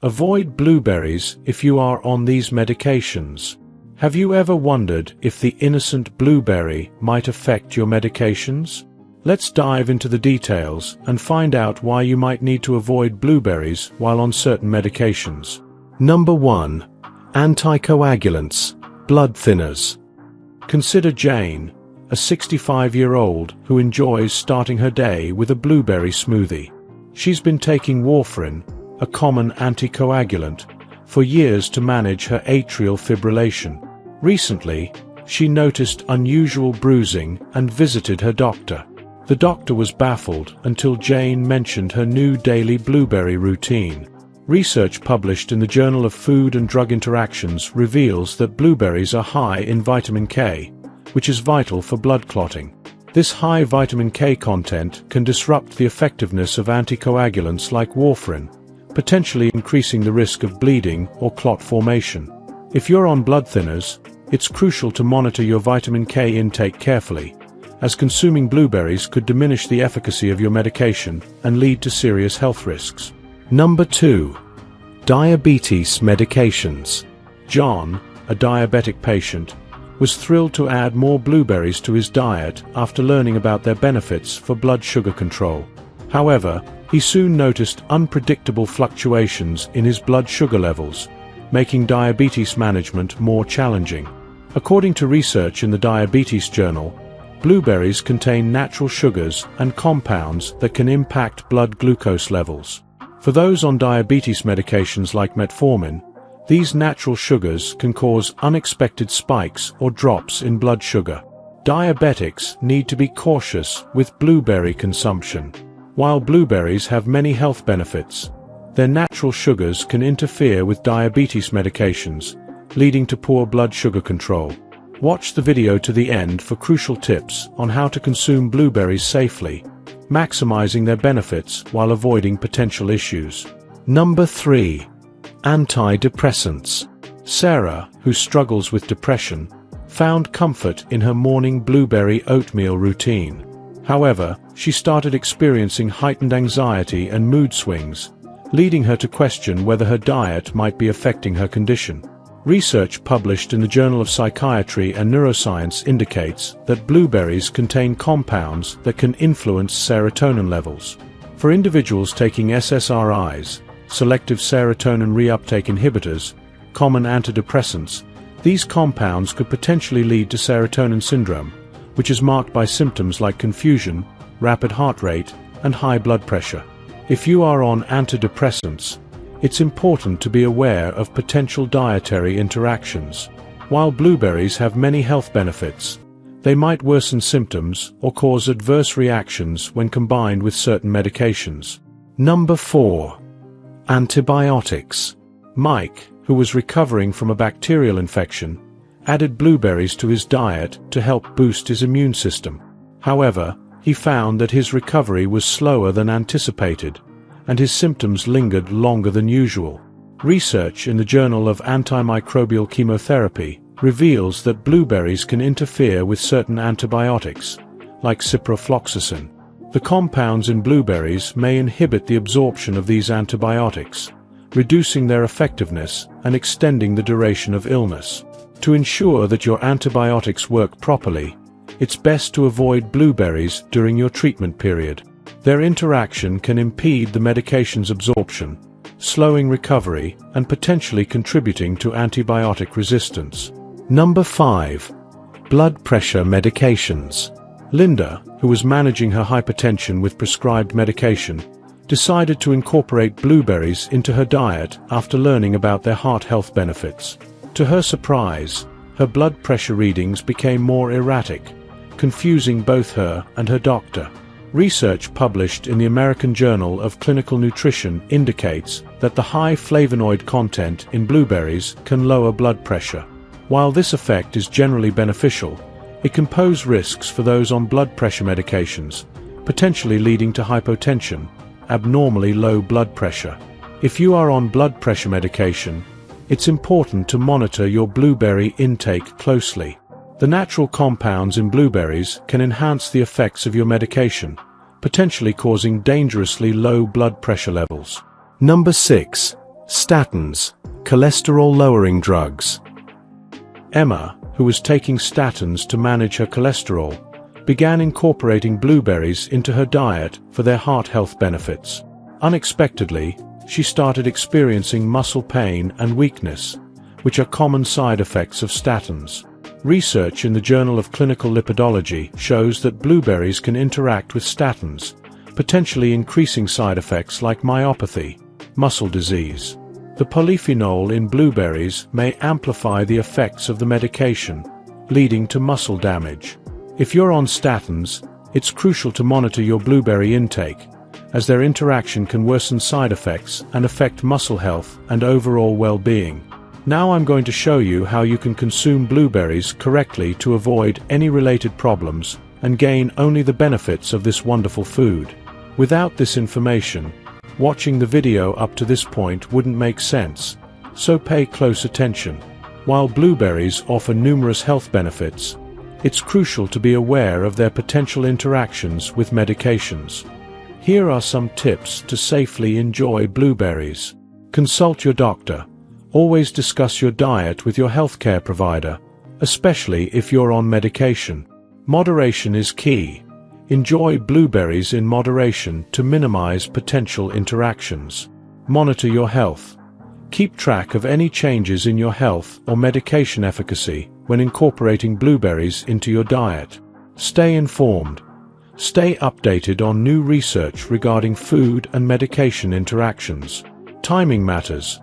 Avoid blueberries if you are on these medications. Have you ever wondered if the innocent blueberry might affect your medications? Let's dive into the details and find out why you might need to avoid blueberries while on certain medications. Number 1. Anticoagulants, blood thinners. Consider Jane, a 65-year-old who enjoys starting her day with a blueberry smoothie. She's been taking Warfarin, a common anticoagulant, for years to manage her atrial fibrillation. Recently, she noticed unusual bruising and visited her doctor. The doctor was baffled until Jane mentioned her new daily blueberry routine. Research published in the Journal of Food and Drug Interactions reveals that blueberries are high in vitamin K, which is vital for blood clotting. This high vitamin K content can disrupt the effectiveness of anticoagulants like Warfarin, potentially increasing the risk of bleeding or clot formation. If you're on blood thinners, it's crucial to monitor your vitamin K intake carefully, as consuming blueberries could diminish the efficacy of your medication and lead to serious health risks. Number 2. Diabetes medications. John, a diabetic patient, was thrilled to add more blueberries to his diet after learning about their benefits for blood sugar control. However, he soon noticed unpredictable fluctuations in his blood sugar levels, making diabetes management more challenging. According to research in the Diabetes Journal, blueberries contain natural sugars and compounds that can impact blood glucose levels. For those on diabetes medications like metformin, these natural sugars can cause unexpected spikes or drops in blood sugar. Diabetics need to be cautious with blueberry consumption. While blueberries have many health benefits, their natural sugars can interfere with diabetes medications, leading to poor blood sugar control. Watch the video to the end for crucial tips on how to consume blueberries safely, maximizing their benefits while avoiding potential issues. Number 3. Antidepressants. Sarah, who struggles with depression, found comfort in her morning blueberry oatmeal routine. However, she started experiencing heightened anxiety and mood swings, leading her to question whether her diet might be affecting her condition. Research published in the Journal of Psychiatry and Neuroscience indicates that blueberries contain compounds that can influence serotonin levels. For individuals taking SSRIs, selective serotonin reuptake inhibitors, common antidepressants, these compounds could potentially lead to serotonin syndrome, which is marked by symptoms like confusion, rapid heart rate, and high blood pressure. If you are on antidepressants, it's important to be aware of potential dietary interactions. While blueberries have many health benefits, they might worsen symptoms or cause adverse reactions when combined with certain medications. Number 4. Antibiotics. Mike, who was recovering from a bacterial infection, added blueberries to his diet to help boost his immune system. However, he found that his recovery was slower than anticipated, and his symptoms lingered longer than usual. Research in the Journal of Antimicrobial Chemotherapy reveals that blueberries can interfere with certain antibiotics, like ciprofloxacin. The compounds in blueberries may inhibit the absorption of these antibiotics, reducing their effectiveness and extending the duration of illness. To ensure that your antibiotics work properly, it's best to avoid blueberries during your treatment period. Their interaction can impede the medication's absorption, slowing recovery and potentially contributing to antibiotic resistance. Number 5. Blood pressure medications. Linda, who was managing her hypertension with prescribed medication, decided to incorporate blueberries into her diet after learning about their heart health benefits. To her surprise, her blood pressure readings became more erratic, confusing both her and her doctor. Research published in the American Journal of Clinical Nutrition indicates that the high flavonoid content in blueberries can lower blood pressure. While this effect is generally beneficial, it can pose risks for those on blood pressure medications, potentially leading to hypotension, abnormally low blood pressure. If you are on blood pressure medication, it's important to monitor your blueberry intake closely. The natural compounds in blueberries can enhance the effects of your medication, potentially causing dangerously low blood pressure levels. Number 6. Statins, cholesterol-lowering drugs. Emma, who was taking statins to manage her cholesterol, began incorporating blueberries into her diet for their heart health benefits. Unexpectedly, she started experiencing muscle pain and weakness, which are common side effects of statins. Research in the Journal of Clinical Lipidology shows that blueberries can interact with statins, potentially increasing side effects like myopathy, muscle disease. The polyphenol in blueberries may amplify the effects of the medication, leading to muscle damage. If you're on statins, it's crucial to monitor your blueberry intake, as their interaction can worsen side effects and affect muscle health and overall well-being. Now I'm going to show you how you can consume blueberries correctly to avoid any related problems and gain only the benefits of this wonderful food. Without this information, watching the video up to this point wouldn't make sense, so pay close attention. While blueberries offer numerous health benefits, it's crucial to be aware of their potential interactions with medications. Here are some tips to safely enjoy blueberries. Consult your doctor. Always discuss your diet with your healthcare provider, especially if you're on medication. Moderation is key. Enjoy blueberries in moderation to minimize potential interactions. Monitor your health. Keep track of any changes in your health or medication efficacy when incorporating blueberries into your diet. Stay informed. Stay updated on new research regarding food and medication interactions. Timing matters.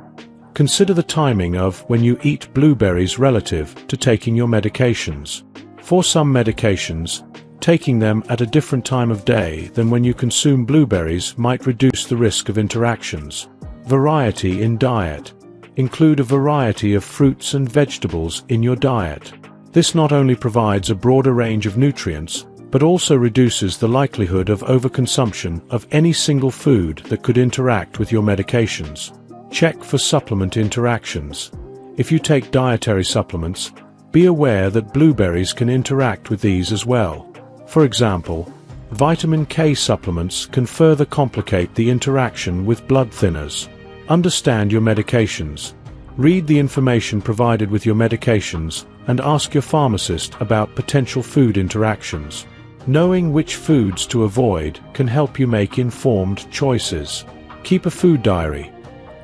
Consider the timing of when you eat blueberries relative to taking your medications. For some medications, taking them at a different time of day than when you consume blueberries might reduce the risk of interactions. Variety in diet. Include a variety of fruits and vegetables in your diet. This not only provides a broader range of nutrients, but also reduces the likelihood of overconsumption of any single food that could interact with your medications. Check for supplement interactions. If you take dietary supplements, be aware that blueberries can interact with these as well. For example, vitamin K supplements can further complicate the interaction with blood thinners. Understand your medications. Read the information provided with your medications and ask your pharmacist about potential food interactions. Knowing which foods to avoid can help you make informed choices. Keep a food diary.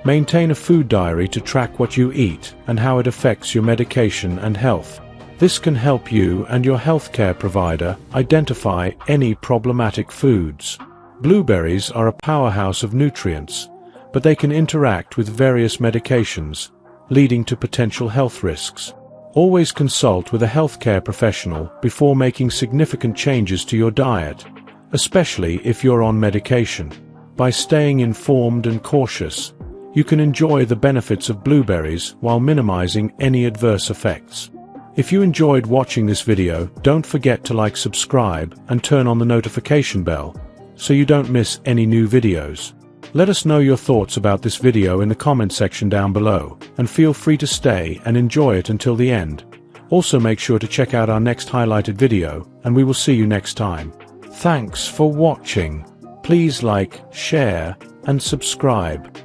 Maintain a food diary to track what you eat and how it affects your medication and health. This can help you and your healthcare provider identify any problematic foods. Blueberries are a powerhouse of nutrients, but they can interact with various medications, leading to potential health risks. Always consult with a healthcare professional before making significant changes to your diet, especially if you're on medication. By staying informed and cautious, you can enjoy the benefits of blueberries while minimizing any adverse effects. If you enjoyed watching this video, don't forget to like, subscribe, and turn on the notification bell, so you don't miss any new videos. Let us know your thoughts about this video in the comment section down below, and feel free to stay and enjoy it until the end. Also make sure to check out our next highlighted video, and we will see you next time. Thanks for watching. Please like, share, and subscribe.